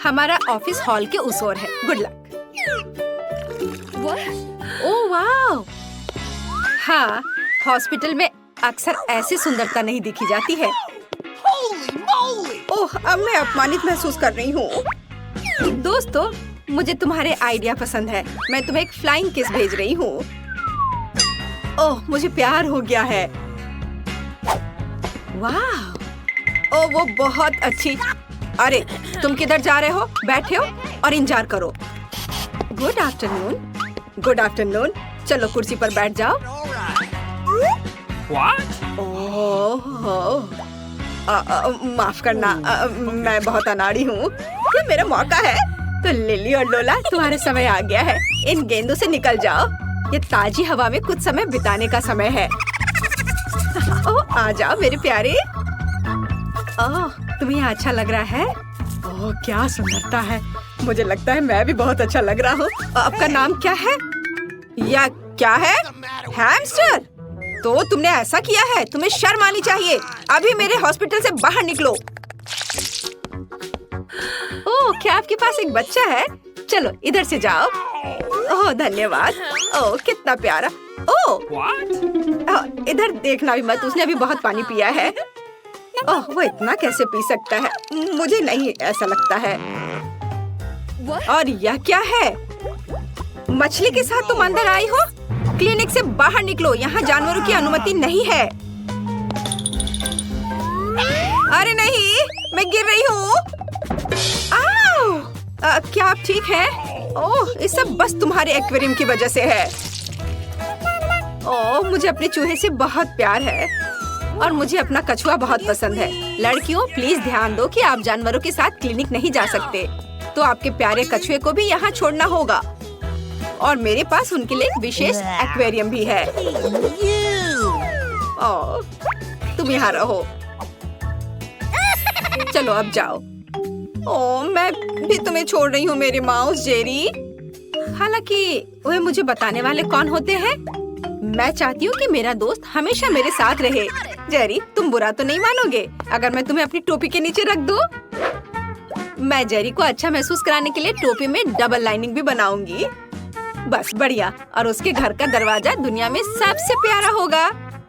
हमारा office hall के उस ओर है। Good luck. ओह वाह! हाँ, हॉस्पिटल में अक्सर ऐसी सुंदरता नहीं दिखी जाती है। ओह, अब मैं अपमानित महसूस कर रही हूँ। दोस्तों, मुझे तुम्हारे आइडिया पसंद है। मैं तुम्हें एक फ्लाइंग किस भेज रही हूँ। ओह, मुझे प्यार हो गया है। वाह! ओह, वो बहुत अच्छी। अरे, तुम किधर जा रहे हो? बैठे हो और इंतजार करो। Good afternoon. Good afternoon. चलो कुर्सी पर बैठ जाओ। ओह, माफ करना, मैं बहुत अनाड़ी हूँ। ये मेरा मौका है। तो लिली और लोला, तुम्हारा समय आ गया है। इन गेंदों से निकल जाओ। ये ताजी हवा में कुछ समय बिताने का समय है। ओह, आ जाओ मेरे प्यारे। ओह, तुम्हें यहाँ अच्छा लग रहा है? ओह, क्या सुंदरता है। मुझे लगता है मैं भी बहुत अच्छा लग रहा हूँ। आपका नाम क्या है? या क्या है? हैमस्टर? तो तुमने ऐसा किया है? तुम्हें शर्म आनी चाहिए। अभी मेरे हॉस्पिटल से बाहर निकलो। ओह, क्या आपके पास एक बच्चा है? चलो इधर से जाओ। ओह, धन्यवाद। ओह, कितना प्यारा। ओह, इधर देखना भी मत, उसने अभी बहुत पानी पिया है। ओह, वो इतना कैसे पी सकता है? मुझे नहीं ऐसा लगता है। और यह क्या है? मछली के साथ तुम अंदर आई हो? क्लिनिक से बाहर निकलो, यहाँ जानवरों की अनुमति नहीं है। अरे नहीं, मैं गिर रही हूँ। क्या आप ठीक हैं? ओह, ये सब बस तुम्हारे एक्वेरियम की वजह से है। ओह, मुझे अपने चूहे से बहुत प्यार है और मुझे अपना कछुआ बहुत पसंद है। लड़कियों, प्लीज ध्यान दो कि आप जानवरों के साथ क्लिनिक नहीं जा सकते। तो आपके प्यारे कछुए को भी यहाँ छोड़ना होगा। और मेरे पास उनके लिए एक विशेष एक्वेरियम भी है। ओह, तुम यहाँ रहो। चलो अब जाओ। ओह, मैं भी तुम्हें छोड़ रही हूँ मेरे माउस जेरी। हालांकि वह मुझे बताने वाले कौन होते हैं? मैं चाहती हूँ कि मेरा दोस्त हमेशा मेरे साथ रहे। जेरी, तुम बुरा तो नहीं मानोगे अगर मैं तुम्हें अपनी टोपी के नीचे रख दूँ? मैं जेरी को अच्छा महसूस कराने के लिए टोपी में डबल लाइनिंग भी बनाऊंगी। बस बढ़िया। और उसके घर का दरवाजा दुनिया में सबसे प्यारा होगा,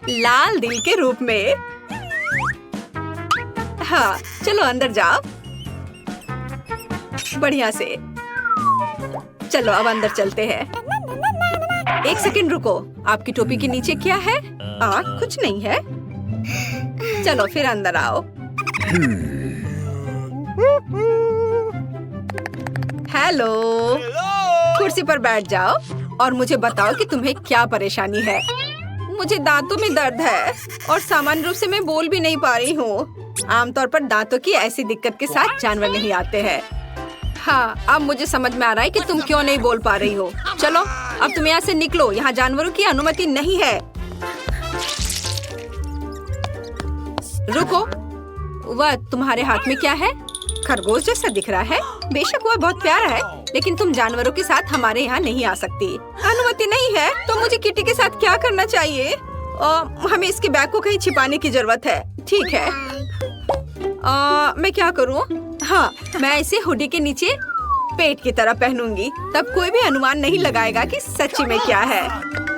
लाल दिल के रूप में। हाँ, चलो अंदर जाओ। बढ़िया से। चलो अब अंदर चलते हैं। एक सेकंड रुको, आपकी टोपी के नीचे क्या है? कुछ नहीं है। चलो फिर अंदर आओ। हेलो, कुर्सी पर बैठ जाओ और मुझे बताओ कि तुम्हें क्या परेशानी है। मुझे दांतों में दर्द है और सामान्य रूप से मैं बोल भी नहीं पा रही हूँ। आमतौर पर दांतों की ऐसी दिक्कत के साथ जानवर नहीं आते हैं। हाँ, अब मुझे समझ में आ रहा है कि तुम क्यों नहीं बोल पा रही हो। चलो अब तुम यहाँ से निकलो, यहाँ जानवरों की अनुमति नहीं है। रुको, वह तुम्हारे हाथ में क्या है? खरगोश जैसा दिख रहा है। बेशक वह बहुत प्यारा है, लेकिन तुम जानवरों के साथ हमारे यहाँ नहीं आ सकती। अनुमति नहीं है तो मुझे किटी के साथ क्या करना चाहिए? हमें इसके बैग को कहीं छिपाने की जरूरत है। ठीक है, मैं क्या करूँ? हाँ, मैं इसे हुडी के नीचे पेट की तरह पहनूंगी, तब कोई भी अनुमान नहीं लगाएगा कि सच्ची में क्या है।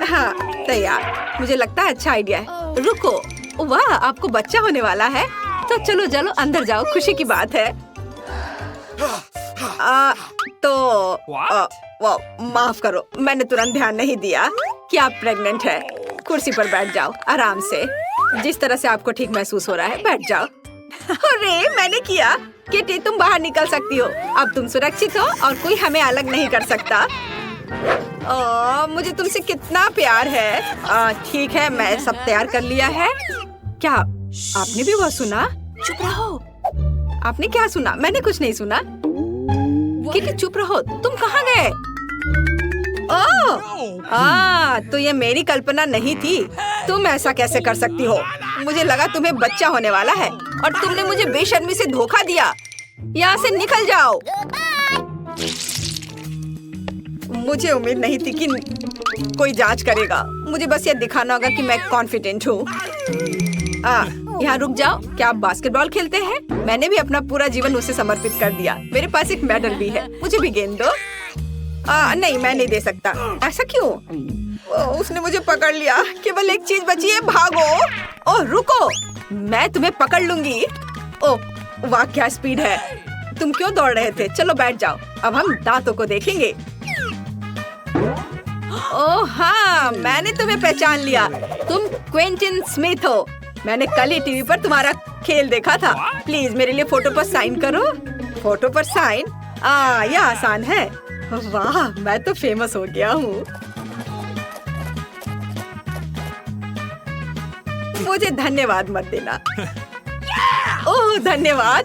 हाँ, तैयार। मुझे लगता है अच्छा आइडिया है। रुको, वाह, आपको बच्चा होने वाला है। तो चलो चलो अंदर जाओ, खुशी की बात है। माफ करो, मैंने तुरंत ध्यान नहीं दिया कि आप प्रेग्नेंट है। कुर्सी पर बैठ जाओ आराम से, जिस तरह से आपको ठीक महसूस हो रहा है। बैठ जाओ। अरे मैंने किया। किटी, तुम बाहर निकल सकती हो। अब तुम सुरक्षित हो और कोई हमें अलग नहीं कर सकता। मुझे तुमसे कितना प्यार है। ठीक है, मैं सब तैयार कर लिया है। क्या आपने भी वो सुना? चुप रहो। आपने क्या सुना? मैंने कुछ नहीं सुना। किटी चुप रहो। तुम कहाँ गए? तो ये मेरी कल्पना नहीं थी। तुम ऐसा कैसे कर सकती हो? मुझे लगा तुम्हें बच्चा होने वाला है और तुमने मुझे बेशर्मी से धोखा दिया। यहाँ से निकल जाओ। मुझे उम्मीद नहीं थी कि कोई जांच करेगा। मुझे बस ये दिखाना होगा कि मैं कॉन्फिडेंट हूँ। यहाँ रुक जाओ। क्या आप बास्केटबॉल खेलते हैं? मैंने भी अपना पूरा जीवन उसे समर्पित कर दिया। मेरे पास एक मेडल भी है। मुझे भी गेंद दो। नहीं, मैं नहीं दे सकता। ऐसा क्यों? उसने मुझे पकड़ लिया। केवल एक चीज बची है, भागो। ओह रुको, मैं तुम्हें पकड़ लूंगी। ओह वाह, क्या स्पीड है। तुम क्यों दौड़ रहे थे? चलो बैठ जाओ। अब हम दांतों को देखेंगे। ओह हाँ, मैंने तुम्हें पहचान लिया। तुम क्विंटन स्मिथ हो। मैंने कल ही टीवी पर तुम्हारा खेल देखा था। प्लीज मेरे लिए फोटो पर साइन करो। फोटो पर साइन? यह आसान है। वाह, मैं तो फेमस हो गया हूँ। मुझे धन्यवाद मत देना। ओह धन्यवाद।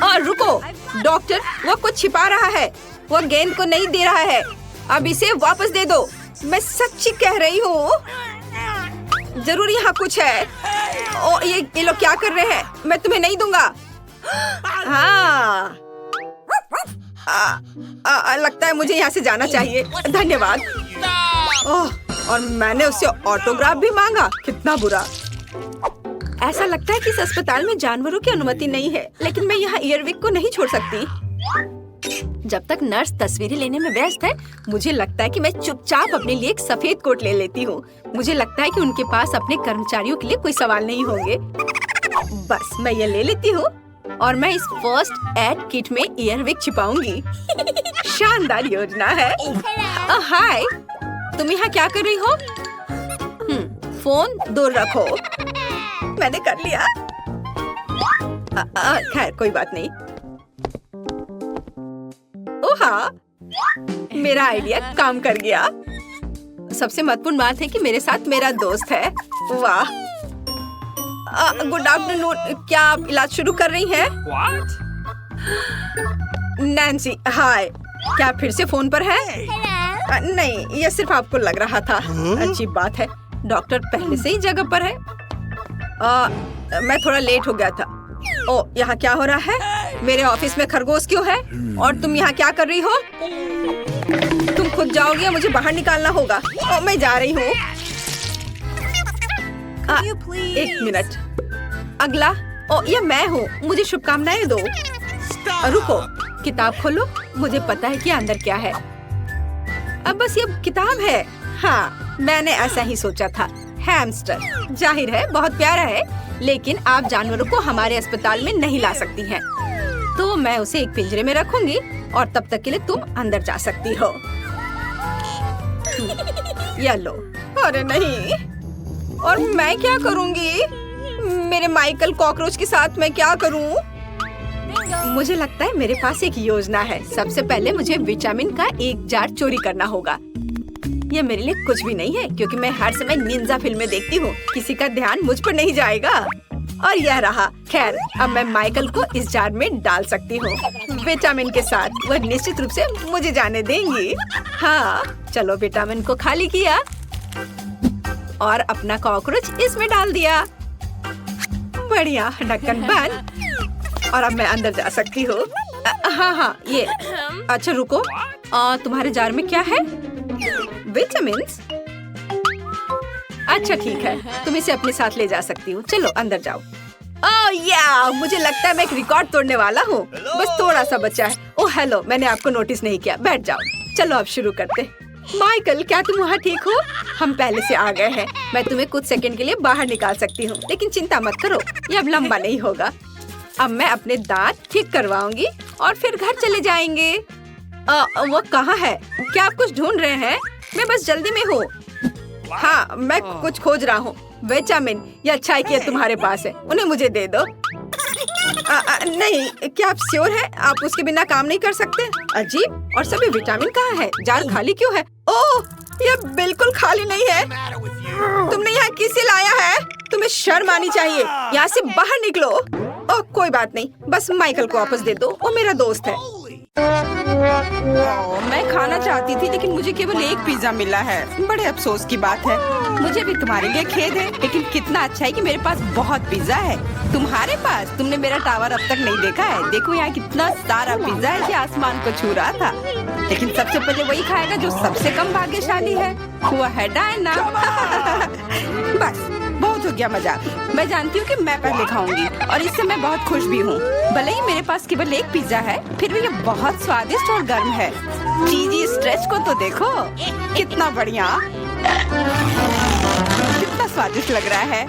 और रुको डॉक्टर, वो कुछ छिपा रहा है। वो गेंद को नहीं दे रहा है। अब इसे वापस दे दो। मैं सच्ची कह रही हूँ। जरूर यहाँ कुछ है। ओ ये लोग क्या कर रहे हैं? मैं तुम्हें नहीं दूंगा। हाँ लगता है मुझे यहाँ से जाना चाहिए। धन्यवाद। ओह, और मैंने उससे ऑटोग्राफ भी मांगा। कितना बुरा। ऐसा लगता है कि इस अस्पताल में जानवरों की अनुमति नहीं है, लेकिन मैं यहाँ ईयरविक को नहीं छोड़ सकती। जब तक नर्स तस्वीरें लेने में व्यस्त है, मुझे लगता है कि मैं चुपचाप अपने लिए एक सफेद कोट ले लेती हूँ। मुझे लगता है कि उनके पास अपने कर्मचारियों के लिए कोई सवाल नहीं होंगे। बस मैं ये ले लेती हूँ और मैं इस फर्स्ट एड किट में ईयरविक छिपाऊंगी। शानदार योजना है। हाय, तुम यहाँ क्या कर रही हो? फोन दूर रखो। मैंने कर लिया। खैर कोई बात नहीं। ओह हाँ, मेरा आइडिया काम कर गया। सबसे महत्वपूर्ण बात है कि मेरे साथ मेरा दोस्त है। वाह। Good afternoon. क्या आप इलाज शुरू कर रही हैं? नैन्सी, हाय। क्या आप फिर से फोन पर हैं? नहीं, यह सिर्फ आपको लग रहा था। अच्छी बात है। डॉक्टर पहले से ही जगह पर है। मैं थोड़ा लेट हो गया था। ओ, यहाँ क्या हो रहा है? मेरे ऑफिस में खरगोश क्यों है? और तुम यहाँ क्या कर रही हो? तुम खुद जाओगी या मुझे बाहर निकालना होगा? ओ, मैं जा रही हूँ। एक मिनट। अगला। ओ, यह मैं हूँ। मुझे शुभकामनाएं दो। रुको, किताब खोलो। मुझे पता है कि अंदर क्या है। अब बस ये किताब है। हाँ, मैंने ऐसा ही सोचा था। हैमस्टर, जाहिर है बहुत प्यारा है, लेकिन आप जानवरों को हमारे अस्पताल में नहीं ला सकती हैं। तो मैं उसे एक पिंजरे में रखूंगी और तब तक के लिए तुम अंदर जा सकती हो। या लो। अरे नहीं, और मैं क्या करूंगी? मेरे माइकल कॉकरोच के साथ मैं क्या करूं? मुझे लगता है मेरे पास एक योजना है। सबसे पहले मुझे विटामिन का एक जार चोरी करना होगा। ये मेरे लिए कुछ भी नहीं है, क्योंकि मैं हर समय निंजा फिल्में देखती हूँ। किसी का ध्यान मुझ पर नहीं जाएगा। और यह रहा। खैर, अब मैं माइकल को इस जार में डाल सकती हूँ विटामिन के साथ। वह निश्चित रूप से मुझे जाने देंगी। हाँ, चलो विटामिन को खाली किया और अपना कॉकरोच इसमें डाल दिया। बढ़िया, ढक्कन बंद। और अब मैं अंदर जा सकती हूँ। हाँ, ये अच्छा रुको। तुम्हारे जार में क्या है? विटामिन्स? अच्छा ठीक है, तुम इसे अपने साथ ले जा सकती हो। चलो अंदर जाओ। ओह मुझे लगता है मैं एक रिकॉर्ड तोड़ने वाला हूँ। बस थोड़ा सा बचा है। ओह हेलो, मैंने आपको नोटिस नहीं किया। बैठ जाओ। चलो अब शुरू करते। माइकल, क्या तुम वहाँ ठीक हो? हम पहले से आ गए हैं। मैं तुम्हें कुछ सेकंड के लिए बाहर निकाल सकती हूँ, लेकिन चिंता मत करो, ये अब लंबा नहीं होगा। अब मैं अपने दांत ठीक करवाऊंगी और फिर घर चले जाएंगे। वो कहाँ है? क्या आप कुछ ढूंढ रहे हैं? मैं बस जल्दी में हूँ। हाँ, मैं कुछ खोज रहा हूँ। विटामिन, ये अच्छा है कि तुम्हारे पास है। उन्हें मुझे दे दो। नहीं, क्या आप श्योर हैं? आप उसके बिना काम नहीं कर सकते? अजीब, और सभी विटामिन कहाँ है? जार खाली क्यों है? ओह, ये बिल्कुल खाली नहीं है। तुमने यहाँ किसे लाया है? तुम्हें शर्म आनी चाहिए। यहाँ से बाहर निकलो। ओह, कोई बात नहीं, बस माइकल को वापस दे दो। वो मेरा दोस्त है। मैं खाना चाहती थी, लेकिन मुझे केवल एक पिज्जा मिला है। बड़े अफसोस की बात है। मुझे भी तुम्हारे लिए खेद है, लेकिन कितना अच्छा है कि मेरे पास बहुत पिज्जा है। तुम्हारे पास? तुमने मेरा टावर अब तक नहीं देखा है। देखो यहाँ कितना सारा पिज्जा है कि आसमान को छू रहा था। लेकिन सबसे पहले वही खाएगा जो सबसे कम भाग्यशाली है। वो है डायना। बस बहुत हो हो गया मजाक। मैं जानती हूँ कि मैं पहले खाऊंगी और इससे मैं बहुत खुश भी हूँ। भले ही मेरे पास केवल एक पिज्जा है, फिर भी ये बहुत स्वादिष्ट और गर्म है। चीजी स्ट्रेच को तो देखो, कितना बढ़िया, कितना स्वादिष्ट लग रहा है।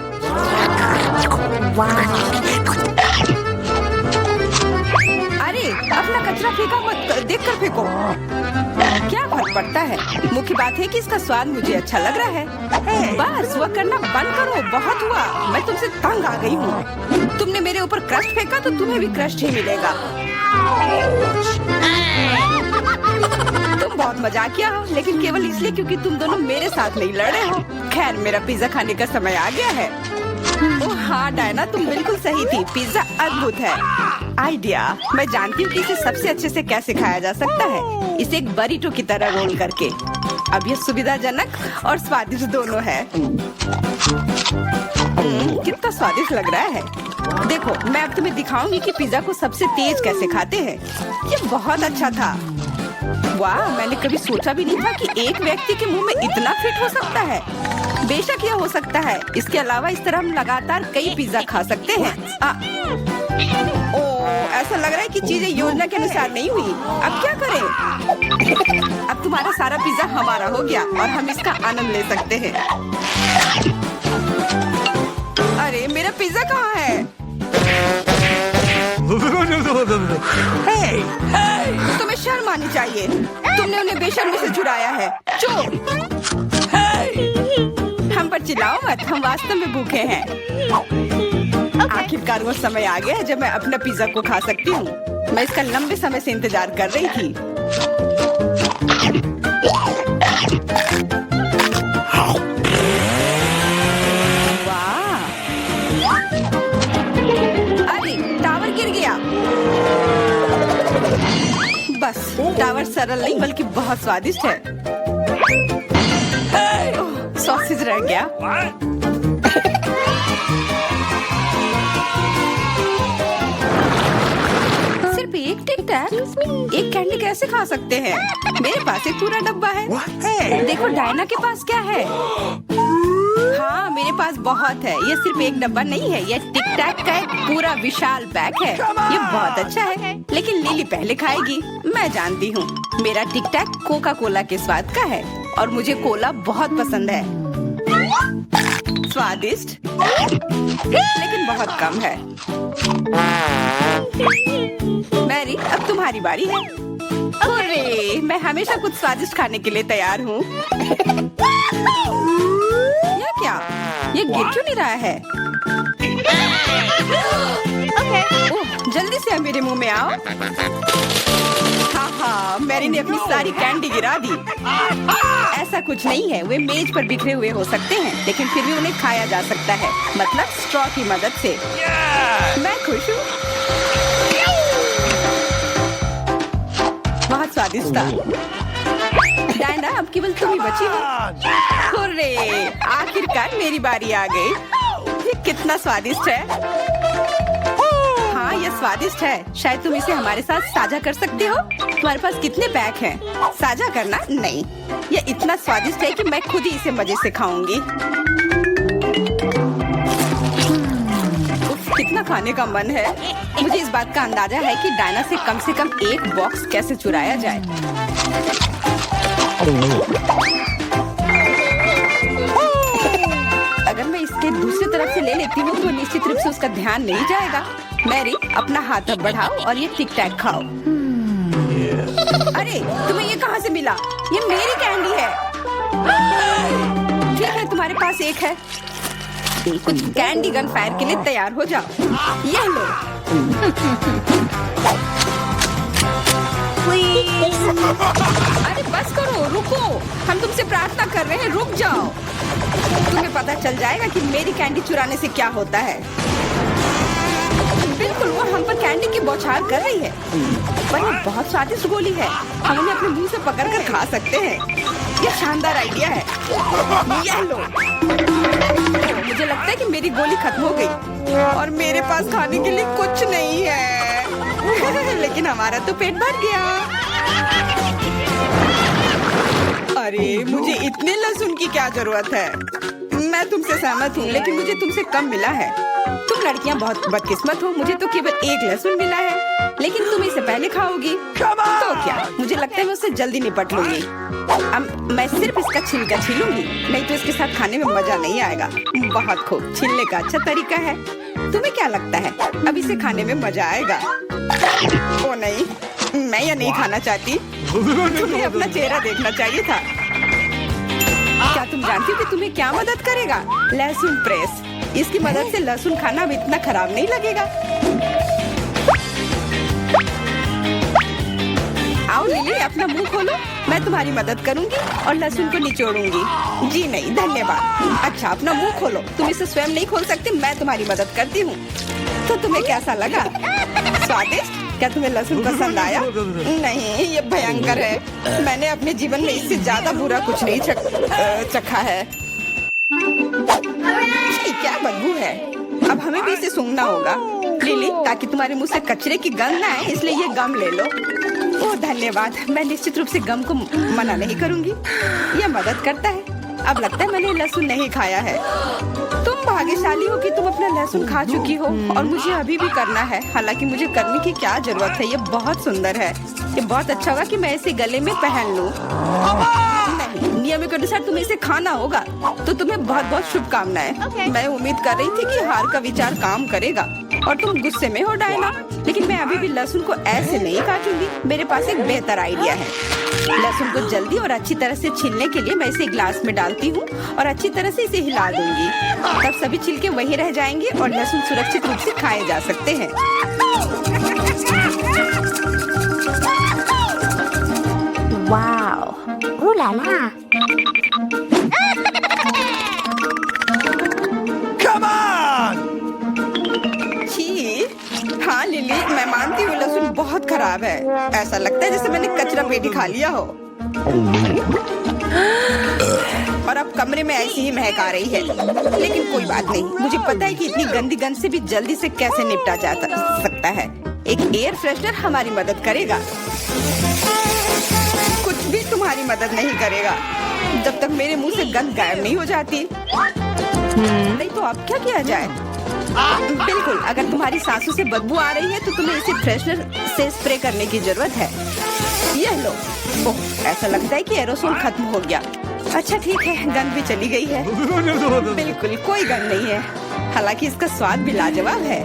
अरे अपना कचरा फेंका मत, देखकर फेंको। क्या फर्क पड़ता है, मुख्य बात है कि इसका स्वाद मुझे अच्छा लग रहा है। बस वह करना बंद करो, बहुत हुआ, मैं तुमसे तंग आ गई हूँ। तुमने मेरे ऊपर क्रस्ट फेंका तो तुम्हें भी क्रस्ट ही मिलेगा। तुम बहुत मजाकिया हो, लेकिन केवल इसलिए क्योंकि तुम दोनों मेरे साथ नहीं लड़ रहे हो। खैर, मेरा पिज्जा खाने का समय आ गया है। ओह हाँ डायना, तुम बिल्कुल सही थी, पिज्जा अद्भुत है। आइडिया, मैं जानती हूँ कि इसे सबसे अच्छे से कैसे खाया जा सकता है, इसे एक बरीटो की तरह रोल करके। अब यह सुविधाजनक और स्वादिष्ट दोनों है। कितना स्वादिष्ट लग रहा है। देखो, मैं अब तुम्हें दिखाऊंगी कि पिज्जा को सबसे तेज कैसे खाते हैं। ये बहुत अच्छा था। वाह, मैंने कभी सोचा भी नहीं था कि एक व्यक्ति के मुंह में इतना फिट हो सकता है। बेशक यह हो सकता है। इसके अलावा इस तरह हम लगातार कई पिज्जा खा सकते हैं। ऐसा लग रहा है कि चीजें योजना के अनुसार नहीं हुई। अब क्या करें? अब तुम्हारा सारा पिज्जा हमारा हो गया और हम इसका आनंद ले सकते हैं। अरे मेरा पिज्जा कहाँ है? तुम्हें शर्म आनी चाहिए, तुमने उन्हें बेशर्मी से चुराया है। चुप! हम पर चिल्लाओ मत, हम वास्तव में भूखे हैं। आखिरकार वो समय आ गया है जब मैं अपना पिज्जा को खा सकती हूँ। मैं इसका लंबे समय से इंतजार कर रही थी। वाह! अरे टावर गिर गया। बस टावर सरल नहीं बल्कि बहुत स्वादिष्ट है। सॉसेज रह गया। सिर्फ एक टिक टैक, एक कैंडी कैसे खा सकते हैं? मेरे पास एक पूरा डब्बा है। देखो डायना के पास क्या है। हाँ, मेरे पास बहुत है। ये सिर्फ एक डब्बा नहीं है, ये टिक टैक का एक पूरा विशाल पैक है। ये बहुत अच्छा है, लेकिन लिली पहले खाएगी। मैं जानती हूँ, मेरा टिक टैक कोका कोला के स्वाद का है और मुझे कोला बहुत पसंद है। स्वादिष्ट, लेकिन बहुत कम है। मैरी, अब तुम्हारी बारी है। अरे, मैं हमेशा कुछ स्वादिष्ट खाने के लिए तैयार हूँ। यह क्या? ये गिर क्यों नहीं रहा है? ओह, जल्दी से मेरे मुंह में आओ। हाँ, मैरी ने अपनी सारी कैंडी गिरा दी। ऐसा कुछ नहीं है, वे मेज पर बिखरे हुए हो सकते हैं, लेकिन फिर भी उन्हें खाया जा सकता है, मतलब स्ट्रॉ की मदद से। मैं खुश हूँ। बहुत स्वादिष्ट था। डायना, अब केवल तुम ही बची हो। हुर्रे, आखिरकार मेरी बारी आ गई। ये कितना स्वादिष्ट है। हाँ, ये स्वादिष्ट है। शायद तुम इसे हमारे साथ साझा कर सकते हो। तुम्हारे पास कितने पैक हैं? साझा करना नहीं, ये इतना स्वादिष्ट है कि मैं खुद ही इसे मजे से खाऊंगी। कितना खाने का मन है। मुझे इस बात का अंदाजा है कि डायना से कम एक बॉक्स कैसे चुराया जाए। अगर मैं इसके दूसरी तरफ से ले लेती हूँ तो निश्चित रूप से उसका ध्यान नहीं जाएगा। मैरी, अपना हाथ अब बढ़ाओ और ये टिक टैक खाओ। अरे, तुम्हें ये कहाँ से मिला? ये मेरी कैंडी है। ठीक है, तुम्हारे पास एक है। कुछ कैंडी गन फायर के लिए तैयार हो जाओ। ये लो। अरे बस करो, रुको। हम तुमसे प्रार्थना कर रहे हैं, रुक जाओ। तुम्हें पता चल जाएगा कि मेरी कैंडी चुराने से क्या होता है। बिल्कुल, वो हम पर कैंडी की बौछार कर रही है। पर ये बहुत स्वादिष्ट गोली है, हम उन्हें अपने मुंह से पकड़कर खा सकते हैं। ये शानदार आइडिया है। ये लो। मुझे लगता है कि मेरी गोली खत्म हो गई और मेरे पास खाने के लिए कुछ नहीं है। लेकिन हमारा तो पेट भर गया। अरे, मुझे इतने लहसुन की क्या जरूरत है? मैं मैं तुमसे सहमत हूँ, लेकिन मुझे तुमसे कम मिला है। तुम लड़कियाँ बहुत बदकिस्मत हो, मुझे तो केवल एक लहसुन मिला है, लेकिन तुम इसे पहले खाओगी तो क्या? मुझे लगता है मैं उससे जल्दी निपट लूंगी। अब मैं सिर्फ इसका छिलका छीलूंगी, नहीं तो इसके साथ खाने में मजा नहीं आएगा। बहुत खूब, छीलने का अच्छा तरीका है। तुम्हें क्या लगता है अब इसे खाने में मजा आएगा? ओ नहीं, मैं यह नहीं खाना चाहती। तुम्हें अपना चेहरा देखना चाहिए था। क्या तुम जानती हो कि तुम्हें क्या मदद करेगा? लहसुन प्रेस। इसकी मदद से लहसुन खाना अब इतना खराब नहीं लगेगा। आओ लिली, अपना मुंह खोलो, मैं तुम्हारी मदद करूंगी और लहसुन को निचोड़ूंगी। जी नहीं, धन्यवाद। अच्छा, अपना मुंह खोलो। तुम इसे स्वयं नहीं खोल सकते, मैं तुम्हारी मदद करती हूँ। तो तुम्हें कैसा लगा? स्वादिष्ट? क्या तुम्हें लहसुन पसंद आया? नहीं, ये भयंकर है। मैंने अपने जीवन में इससे ज्यादा बुरा कुछ नहीं चखा है। क्या बदबू है। अब हमें भी इसे सूंघना होगा लिली, ताकि तुम्हारे मुंह से कचरे की गंध ना आए, इसलिए ये गम ले लो। ओह धन्यवाद, मैं निश्चित रूप से गम को मना नहीं करूंगी, यह मदद करता है। अब लगता है मैंने लहसुन नहीं खाया है। तुम भाग्यशाली हो कि तुम अपना लहसुन खा चुकी हो, और मुझे अभी भी करना है। हालांकि मुझे करने की क्या जरूरत है, ये बहुत सुंदर है। ये बहुत अच्छा होगा कि मैं इसे गले में पहन लूं। नहीं, नियम के अनुसार तुम्हें इसे खाना होगा। तो तुम्हें बहुत बहुत शुभकामनाएं। मैं उम्मीद कर रही थी कि हार का विचार काम करेगा और तुम गुस्से में हो डायना, लेकिन मैं अभी भी लहसुन को ऐसे नहीं काटूंगी। मेरे पास एक बेहतर आइडिया है। लहसुन को जल्दी और अच्छी तरह से छीलने के लिए मैं इसे ग्लास में डालती हूँ और अच्छी तरह से इसे हिला दूंगी। तब सभी छिलके वहीं रह जाएंगे और लहसुन सुरक्षित रूप से खाए जा सकते हैं। Wow, ooh la la। Come on! छी, हाँ लिली, मैं मानती हूँ लहसुन बहुत खराब है। ऐसा लगता है जैसे मैंने कचरा पेटी खा लिया हो। और अब कमरे में ऐसी ही महक आ रही है, लेकिन कोई बात नहीं। मुझे पता है कि इतनी गंदी गंध से भी जल्दी से कैसे निपटा जा सकता है। एक एयर फ्रेशनर हमारी मदद करेगा। कुछ भी तुम्हारी मदद नहीं करेगा जब तक मेरे मुंह से गंध गायब नहीं हो जाती। नहीं तो अब क्या किया जाए? बिल्कुल, अगर तुम्हारी सांसों से बदबू आ रही है तो तुम्हें इसे फ्रेशनर से स्प्रे करने की जरूरत है। यह लो। ओह, ऐसा लगता है कि एरोसोल खत्म हो गया। अच्छा ठीक है, गंध भी चली गई है। बिल्कुल कोई गंध नहीं है, हालांकि इसका स्वाद भी लाजवाब है।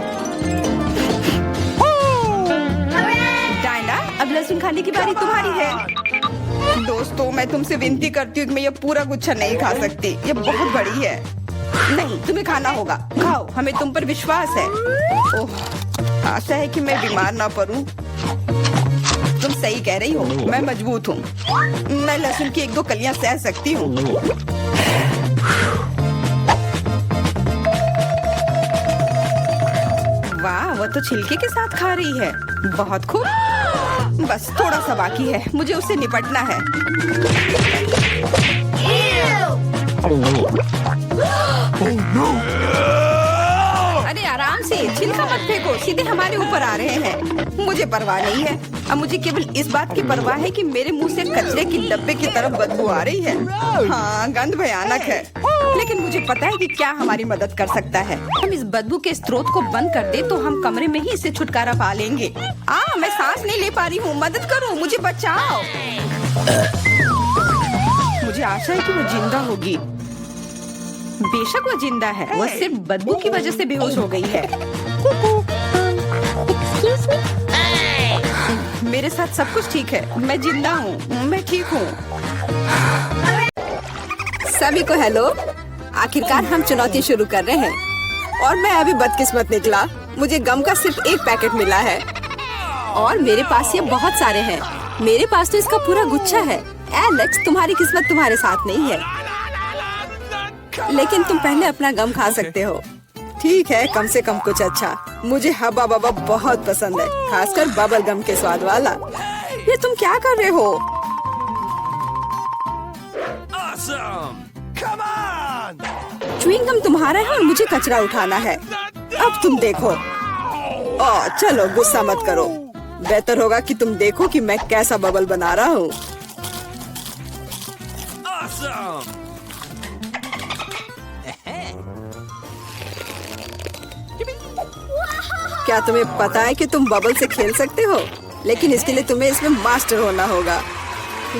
डायना, अब लहसुन खाने की बारी तुम्हारी है। दोस्तों, मैं तुमसे विनती करती हूँ कि मैं ये पूरा गुच्छा नहीं खा सकती, ये बहुत बड़ी है। नहीं, तुम्हें खाना होगा। खाओ, हमें तुम पर विश्वास है। ओह, आशा है कि मैं बीमार ना पड़ूं। तुम सही कह रही हो, मैं मजबूत हूँ। मैं लहसुन की 1-2 कलियां सह सकती हूँ। वाह, वो तो छिलके के साथ खा रही है। बहुत खूब। बस थोड़ा सा बाकी है, मुझे उससे निपटना है। अरे आराम से, छिलका मत फेंको, सीधे हमारे ऊपर आ रहे हैं। मुझे परवाह नहीं है। अब मुझे केवल इस बात की परवाह है कि मेरे मुंह से कचरे की डब्बे की तरफ बदबू आ रही है। हाँ, गंध भयानक है, लेकिन मुझे पता है कि क्या हमारी मदद कर सकता है। हम इस बदबू के स्रोत को बंद कर दे तो हम कमरे में ही इससे छुटकारा पा लेंगे। मैं सांस नहीं ले पा रही हूँ, मदद करो, मुझे बचाओ। मुझे आशा है कि वो जिंदा होगी। बेशक वो जिंदा है, वो सिर्फ बदबू की वजह से बेहोश हो गई है। मेरे साथ सब कुछ ठीक है, मैं जिंदा हूँ, मैं ठीक हूँ। सभी को हेलो। आखिरकार हम चुनौती शुरू कर रहे हैं और मैं अभी बदकिस्मत निकला। मुझे गम का सिर्फ एक पैकेट मिला है और मेरे पास ये बहुत सारे हैं। मेरे पास तो इसका पूरा गुच्छा है। एलेक्स, तुम्हारी किस्मत तुम्हारे साथ नहीं है, लेकिन तुम पहले अपना गम खा सकते हो। ठीक है, कम से कम कुछ अच्छा। मुझे हब्बा बब्बा बहुत पसंद है, खासकर बबल गम के स्वाद वाला। ये तुम क्या कर रहे हो? Awesome! Come on! Chewing gum तुम्हारा है और मुझे कचरा उठाना है। अब तुम देखो। चलो गुस्सा मत करो। बेहतर होगा कि तुम देखो कि मैं कैसा बबल बना रहा हूँ। Awesome! क्या तुम्हें पता है कि तुम बबल से खेल सकते हो? लेकिन इसके लिए तुम्हें इसमें मास्टर होना होगा।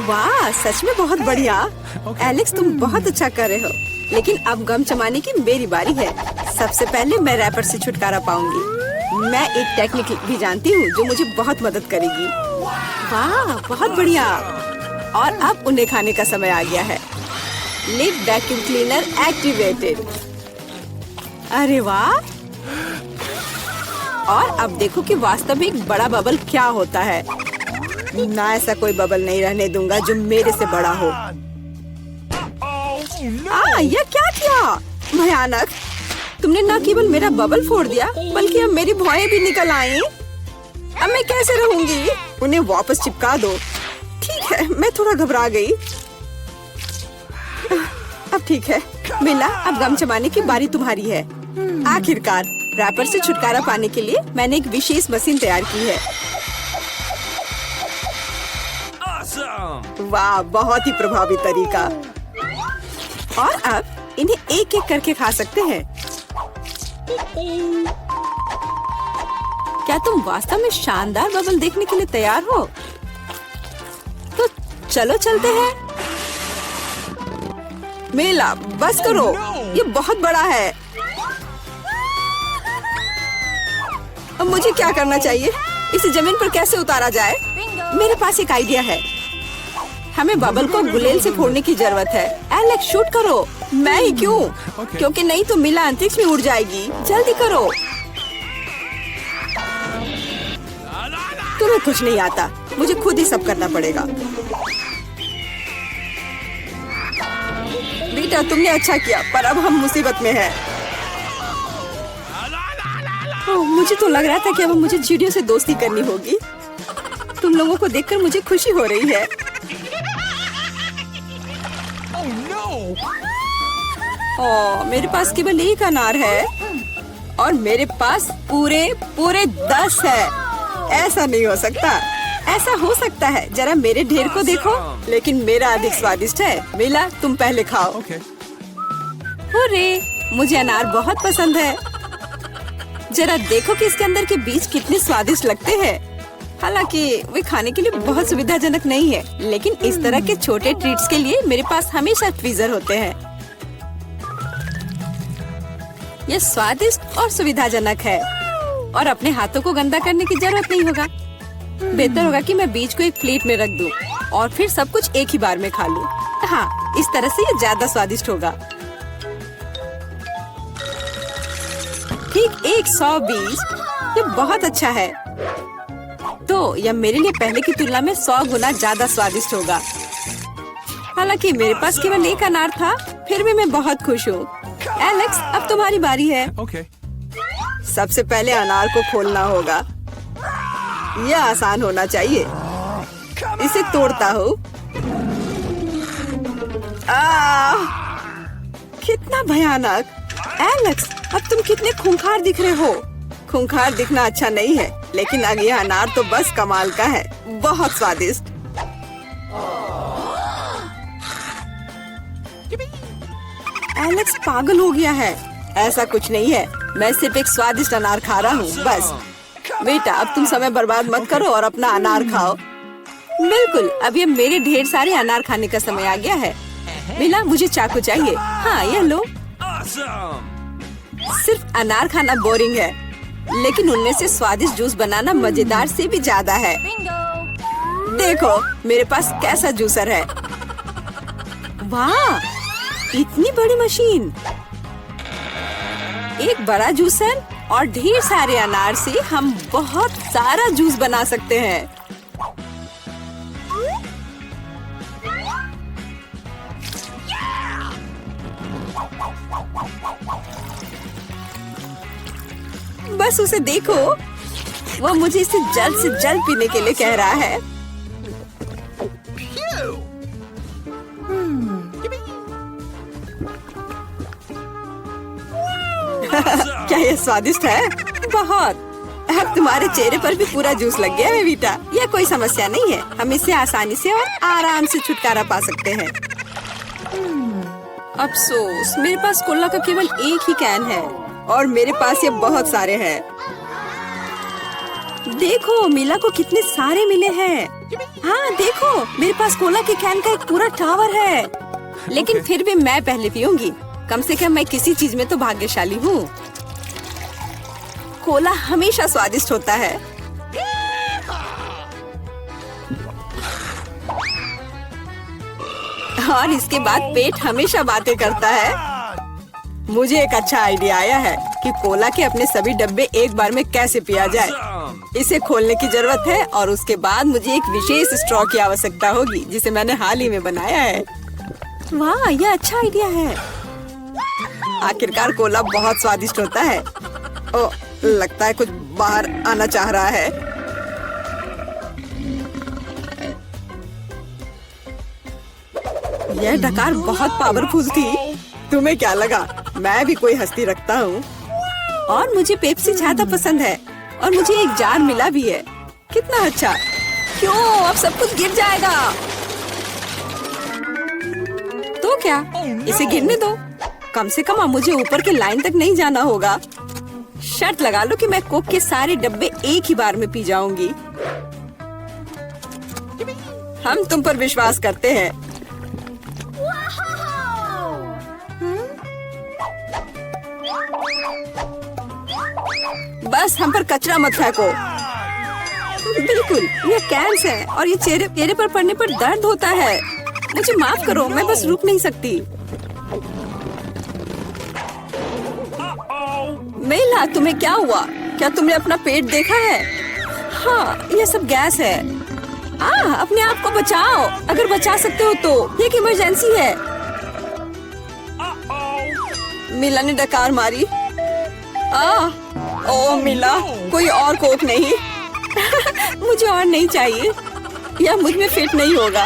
वाह, सच में बहुत बढ़िया। एलेक्स, तुम बहुत अच्छा कर रहे हो। लेकिन अब गम चमाने की मेरी बारी है। सबसे पहले मैं रैपर से छुटकारा पाऊंगी। मैं एक टेक्निक भी जानती हूँ जो मुझे बहुत मदद करेगी। वाह, बहुत बढ़िया। और अब उन्हें खाने का समय आ गया है। Lid vacuum cleaner activated. अरे वाह। और अब देखो कि वास्तव में एक बड़ा बबल क्या होता है। ना, ऐसा कोई बबल नहीं रहने दूंगा जो मेरे से बड़ा हो। यह क्या किया? भयानक। तुमने न केवल मेरा बबल फोड़ दिया बल्कि अब मेरी भौएं भी निकल आई। अब मैं कैसे रहूंगी? उन्हें वापस चिपका दो। ठीक है, मैं थोड़ा घबरा गई। अब ठीक है मिला, अब गम चबाने की बारी तुम्हारी है। आखिरकार रैपर से छुटकारा पाने के लिए मैंने एक विशेष मशीन तैयार की है। वाह, बहुत ही प्रभावी तरीका। और अब इन्हें एक एक करके खा सकते हैं। क्या तुम वास्तव में शानदार बबल देखने के लिए तैयार हो? तो चलो चलते हैं। मेला, बस करो, ये बहुत बड़ा है। अब मुझे क्या करना चाहिए? इसे जमीन पर कैसे उतारा जाए? मेरे पास एक आइडिया है। हमें बबल को गुलेल से फोड़ने की जरूरत है। एलेक्स, शूट करो। मैं ही क्यों? क्योंकि नहीं तो मिला अंतरिक्ष में उड़ जाएगी। जल्दी करो। तुम्हें कुछ नहीं आता, मुझे खुद ही सब करना पड़ेगा। बेटा, तुमने अच्छा किया, पर अब हम मुसीबत में हैं। मुझे तो लग रहा था कि अब मुझे चिड़ियों से दोस्ती करनी होगी। तुम लोगों को देखकर मुझे खुशी हो रही है। मेरे पास केवल एक अनार है और मेरे पास पूरे 10 है। ऐसा नहीं हो सकता। ऐसा हो सकता है, जरा मेरे ढेर को देखो। लेकिन मेरा अधिक स्वादिष्ट है। मिला, तुम पहले खाओ। अरे, मुझे अनार बहुत पसंद है। जरा देखो कि इसके अंदर के बीज कितने स्वादिष्ट लगते हैं। हालांकि वे खाने के लिए बहुत सुविधाजनक नहीं है, लेकिन इस तरह के छोटे ट्रीट्स के लिए मेरे पास हमेशा ट्वीजर होते हैं। यह स्वादिष्ट और सुविधाजनक है और अपने हाथों को गंदा करने की जरूरत नहीं होगा। बेहतर होगा कि मैं बीज को एक प्लेट में रख दूं और फिर सब कुछ एक ही बार में खा लूं। हाँ, इस तरह से ये ज्यादा स्वादिष्ट होगा। ठीक 100 बीज, ये बहुत अच्छा है। तो यह मेरे लिए पहले की तुलना में 100 गुना ज्यादा स्वादिष्ट होगा। हालांकि मेरे पास केवल एक अनार था, फिर भी मैं बहुत खुश हूँ। एलेक्स, अब तुम्हारी बारी है। सबसे पहले अनार को खोलना होगा। यह आसान होना चाहिए। इसे तोड़ता हूँ। कितना भयानक। एलेक्स, अब तुम कितने खूंखार दिख रहे हो। खूंखार दिखना अच्छा नहीं है, लेकिन अब यह अनार तो बस कमाल का है। बहुत स्वादिष्ट। एलेक्स पागल हो गया है। ऐसा कुछ नहीं है, मैं सिर्फ एक स्वादिष्ट अनार खा रहा हूँ, बस। बेटा, अब तुम समय बर्बाद मत करो और अपना अनार खाओ। बिल्कुल, अब ये मेरे ढेर सारे अनार खाने का समय आ गया है। मिला, मुझे चाकू चाहिए। हाँ, यह लो। सिर्फ अनार खाना बोरिंग है, लेकिन उनमें से स्वादिष्ट जूस बनाना मजेदार से भी ज्यादा है। देखो मेरे पास कैसा जूसर है। वाह, इतनी बड़ी मशीन। एक बड़ा जूसर और ढेर सारे अनार से हम बहुत सारा जूस बना सकते हैं। बस उसे देखो, वो मुझे इसे जल्द से जल्द पीने के लिए कह रहा है। क्या ये स्वादिष्ट है? बहुत। अब तुम्हारे चेहरे पर भी पूरा जूस लग गया है बेटा। यह कोई समस्या नहीं है, हम इससे आसानी से और आराम से छुटकारा पा सकते हैं। अफसोस, मेरे पास कोला का केवल एक ही कैन है और मेरे पास ये बहुत सारे हैं। देखो मिला को कितने सारे मिले हैं। हाँ देखो, मेरे पास कोला के कैन का एक पूरा टावर है। लेकिन फिर भी मैं पहले पीऊंगी। कम से कम मैं किसी चीज में तो भाग्यशाली हूँ। कोला हमेशा स्वादिष्ट होता है। और इसके बाद पेट हमेशा बातें करता है। मुझे एक अच्छा आइडिया आया है कि कोला के अपने सभी डब्बे एक बार में कैसे पिया जाए। इसे खोलने की जरूरत है और उसके बाद मुझे एक विशेष स्ट्रॉ की आवश्यकता होगी जिसे मैंने हाल ही में बनाया है। वाह, यह अच्छा आइडिया है। आखिरकार कोला बहुत स्वादिष्ट होता है। ओ, लगता है कुछ बाहर आना चाह रहा है। यह डकार बहुत पावरफुल थी। तुम्हें क्या लगा मैं भी कोई हस्ती रखता हूँ? और मुझे पेप्सी ज्यादा पसंद है और मुझे एक जार मिला भी है। कितना अच्छा। क्यों, अब सब कुछ गिर जाएगा। तो क्या, इसे गिरने दो। कम से कम अब मुझे ऊपर के लाइन तक नहीं जाना होगा। शर्त लगा लो कि मैं कोक के सारे डब्बे एक ही बार में पी जाऊंगी। हम तुम पर विश्वास करते हैं। बस हम पर कचरा मत फेंको। बिल्कुल, ये कैंस है और ये चेहरे पर पड़ने पर दर्द होता है। मुझे माफ करो, मैं बस रुक नहीं सकती। मेला, तुम्हें क्या हुआ? क्या तुमने अपना पेट देखा है? हाँ, ये सब गैस है। अपने आप को बचाओ, अगर बचा सकते हो तो। ये एक इमरजेंसी है। मिला ने डकार मारी। ओ मिला, कोई और कोक नहीं। मुझे और नहीं चाहिए, यह मुझ में फिट नहीं होगा।